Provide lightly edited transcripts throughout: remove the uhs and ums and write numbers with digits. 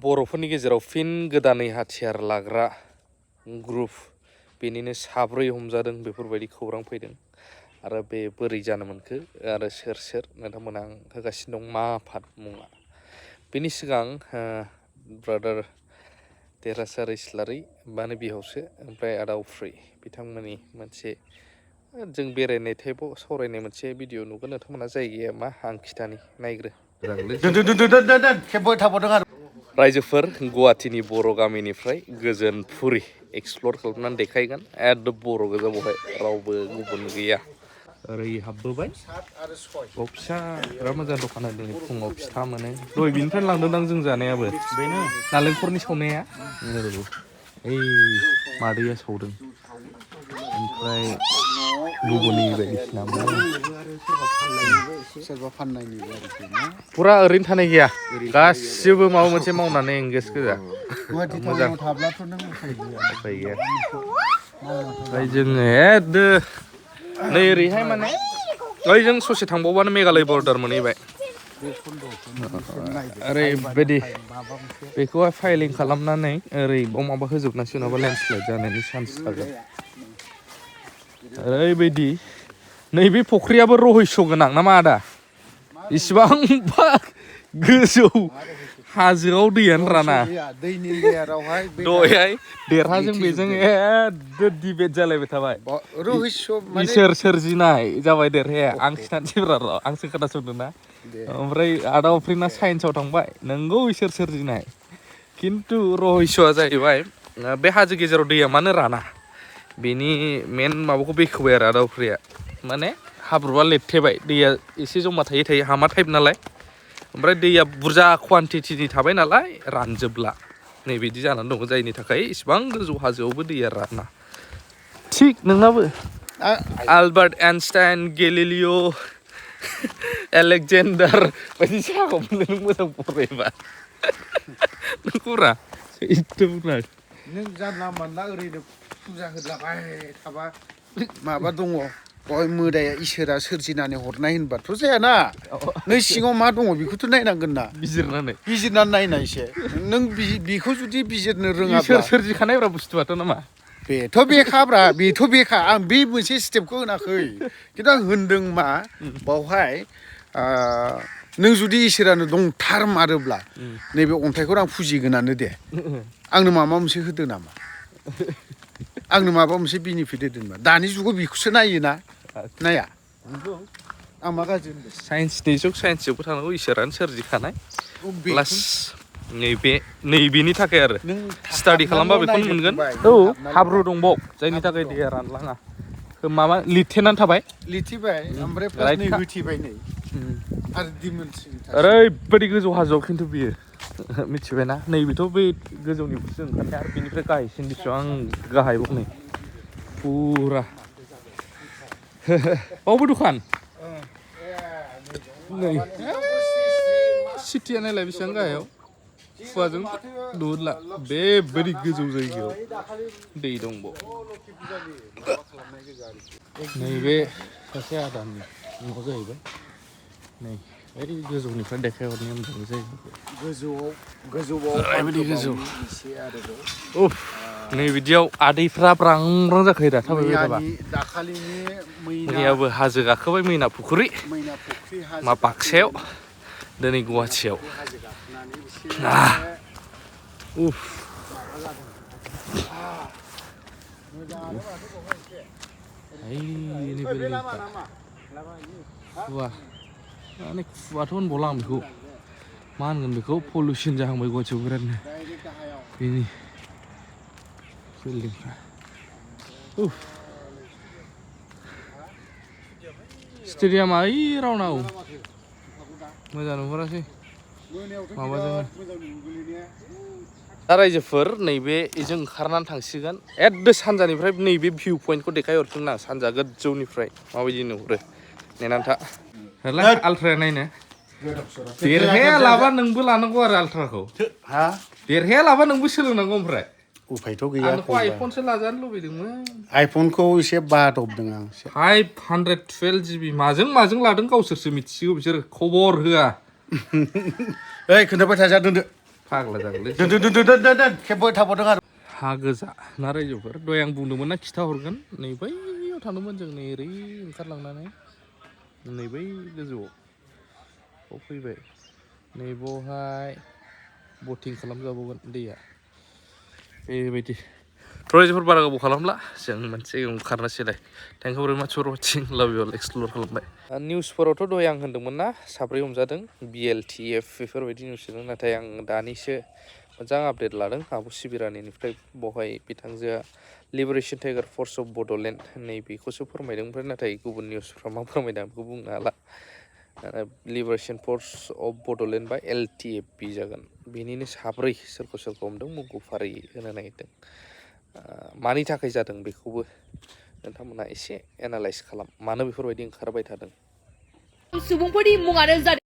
बर'फोरनि गेजेराव फिन गोदानै हाथियार लाग्रा ग्रुप बेनिनो 7 हमजादों बेफोरबायदि खौरां फैदों आरो बे बोरै जानो मोनखो आरो सोर नोंथांमोना आं होगासिनो दं मा आफाद मुङा बेनि सिगां ब्रादार देरहासार इस्लारि बानो बिहावसो ओमफ्राय आदा उफ्रि बिथांमोननि मोनसे जों बेरायनाय टाइपआव सावरायनाय मोनसे भिडिअ नुगोन नोंथांमोना जायगाया मा आं खिथानि नायग्रो रायजोफोर गुवाहाटीनि बर' गामिनिफ्राय गोजोन फुरि एक्सप्लर खालामनानै देखायगोन एकदम बर' गोजा बहाय रावबो गुबुन गैया ओरै हाबबोबाय फिसा बिराद मोजां दखान होदों फुङाव फिथा मोनो दहाय बिनिफ्राय लांदोंदां जों जानायाबो बेनो नालेंखरनि सावनाया ओइ मादैया सावदों ओमफ्राय गुबुननि बायदिसिना फुरा ओरैनो थानाय गैया गासिबो माबा मोनसे मावनानै एंगेज गोजा मोजां उफाय गैया ओमफ्राय जोङो नै ओरैहाय माने ओइजों ससे थांबावबानो मेघालय बर्डार मोनहैबाय ओरैबायदि बेखौहाय फाइलिं खालामनानै ओरै माबा होजोबनांसिगोन नङाबा लेन्डस्लाइड जानायनि चान्स थागोन ओरैबायदि नैबे फुख्रियाबो रहस्य गोनां नामा आदा इसिबांबा गोजौ हाजोआव दैयानो राना दहाय देरहाजों बेजों एकदम डिबेट जालायबाय थाबाय इसोर सोरजिनाय जाबाय देरहाया आं खिथानोसै र' आंसो खोनासंदों ना ओमफ्राय आदा उफ्रिना साइन्सआव थांबाय नोंगौ इसोर सोरजिनाय खिन्थु रहस्यआ जाहैबाय बे हाजो गेजेराव दैया मानो राना बेनि मेन माबाखौ बेखेवबाय आरो आदा उफ्रिया माने हाब्रुआ लेथेबाय दैया एसे जमा थायै हामा टाइप नालाय ओमफ्राय दैया बुरजा क्वान्टिटिनि थाबाय नालाय रानजोबला नैबिदि जानानै दङ जायनि थाखाय इसिबां गोजौ हाजोआवबो दैया राना थिग नोंनाबो आलबार्ट आइनस्टाइन गेलिलिय' एलेक्जेन्डार बायदि जागौमोन नों मोजां फरायबा नोंखौरा नों जानला मानला ओरैनो फुजा होलाबाय थाबा माबा दङ बय मोदाया इसोरा सोरजिनानै हरनाय होनबाथ' जायाना नों सिङाव मा दङ बेखौथ' नायनांगोन ना बिजिरनानै नायनाय एसे नों बेखौ जुदि बिजिरनो रोङाब्ला इसोर सोरजिखानायब्रा बुस्थुआथ' नामा बेथ' बेखा आं बे मोनसे स्टेपखौ होनाखै खिन्थु आं होनदों मा बावहाय नों जुदि इसोरानो दंथारमारोब्ला नैबे अन्थाइखौ आं फुजिगोनानो दे आंनो माबा मोनसे होदो नामा आंनो माबा मोनसे बेनिफिट होदो नामा दानि जुगाव बेखौसो नायोना नाया आं मा गाज्रि होनदों साइन्सनि जुग साइन्सजोंबो थानांगौ इसोरानो सोरजिखानाय प्लास नैबेनि थाखाय आरो स्टाडि खालामबा बेखौनो मोनगोन औ हाब्रु दंबाव जायनि थाखाय दैया रानलाङा माबा लिरथेनानै थाबाय ओमफ्राय प्लास नै होथेबाय नै आरो ओरैबायदि गोजौ हाजोआव खिन्थु बियो मिथिबायना नैबेथ' बै गोजौनिफ्रायसो ओंखारनाय आरो बेनिफ्राय गाहायसिन बेसेबां गाहायबाव नै फुरा बावबो दखान नै सिटिया नायलाय बेसेबां गाहायाव खुवाजों नुहुरला बेबायदि गोजौ जायगायाव दै दंबाव नैबे सासे आदानि न' जाहैबाय नै ओरै गोजौनिफ्राय देखायहरनाया मोजां जायो ओरैबायदि गोजौ उफ नै बिदियाव आदैफ्रा ब्रां जाखायो दा थाबायबाय थाबा मैयाबो हाजो गाखोबाय मैना फुख्रि मा बाक्सायाव दिनै गुवाहाटियाव उफ खुवा माने खुवाथ' होनबावला आं बेखौ मा होनगोन बेखौ पलिउसन जाहांबाय गुवाहाटियाव बिरादनो बेनि बिल्डिंफ्रा स्टेडियामा ओइ रावनाव मोजां नुहुरासै माबाजों दा रायजोफोर नैबे जों ओंखारनानै थांसिगोन एकदम सानजानिफ्राय नैबे भिउ पइन्टखौ देखायहरफिन आं सानजा गोजौनिफ्राय माबायदि नुहुरो नेनानै था आल्ट्राया नायनो देरहाया लाबा नोंबो लानांगौ आरो आल्ट्राखौ देरहाया लाबा नोंबो सोलोंनांगौ ओमफ्राय उफायथ' गैया आइफनसो लाजानो लुबैदोंमोन आइफनखौ एसे बादबदों आं 512 GB माजों लादों गावसोरसो मिथिसिगौ बिसोर खबर होआ ओइ खोन्थाबाय थाजा दोनदो फाग्ला जागोनलै दोन खेबो थाबावदों आरो हा गोजा ना रायजोफोर दहाय आं बुंदोंमोन ना खिथाहरगोन नै बैयाव थांदोंमोन जों नै ओरै ओंखारलांनानै नै बै गोजौआव फैबाय नै बावहाय बटिं खालामजाबावगोन दैया बेबायदि रायजोफोर बारा गोबाव खालामला जों मोनसे ओंखारनोसैलाय थेंक इउ भेरि माच फर वाचिं लाभ इउ अल एक्सप्लर खालामबाय निउसफोरावथ' दहाय आं होनदोंमोन ना 7 हमजादों BLTF बेफोरबायदि निउस होदों नाथाय आं दानिसो मोजां आपडेट लादों आब' सिबिरानिनिफ्राय बहाय बिथांजोआ liberation tiger force of Bodoland नैबेखौसो फोरमायदों ओमफ्राय नाथाय गुबुन निउसफ्रा मा फोरमायदों बेखौ बुंनो हाला लिबारेशन फर्स अफ बड'लेण्ड बा LTFB जागोन बेनिनो 7 सोरखौ हमदों मुंखौ फारियै होनो नागिरदों मानि थाखाय जादों बेखौबो नोंथांमोना एसे एनालाइज खालाम मानो बेफोरबायदि ओंखारबाय थादों सुबुंफोरनि मुङानो जादों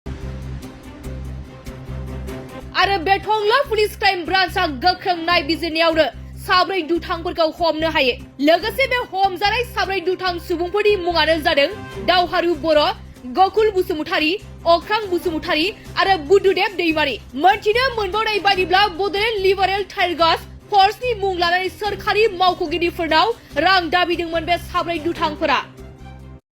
आरो बे टंला पुलिस क्राइम ब्रान्चआ गोख्रों नायबिजिरनायावनो 7 दुथांफोरखौ हमनो हायो लोगोसे बे हमजानाय 7 दुथां सुबुंफोरनि मुङानो जादों दावहारु बर' गकुल बसुमतारी अख्रां बसुमतारी आरो बुद्धदेब दैमारी मोनथिनो मोनबावनाय बायदिब्ला बड'लेण्ड लिबारेल टाइगार्स फर्सनि मुं लानानै सोरखारि मावख'गिरिफोरनाव रां दाबिदोंमोन बे 7 दुथांफोरा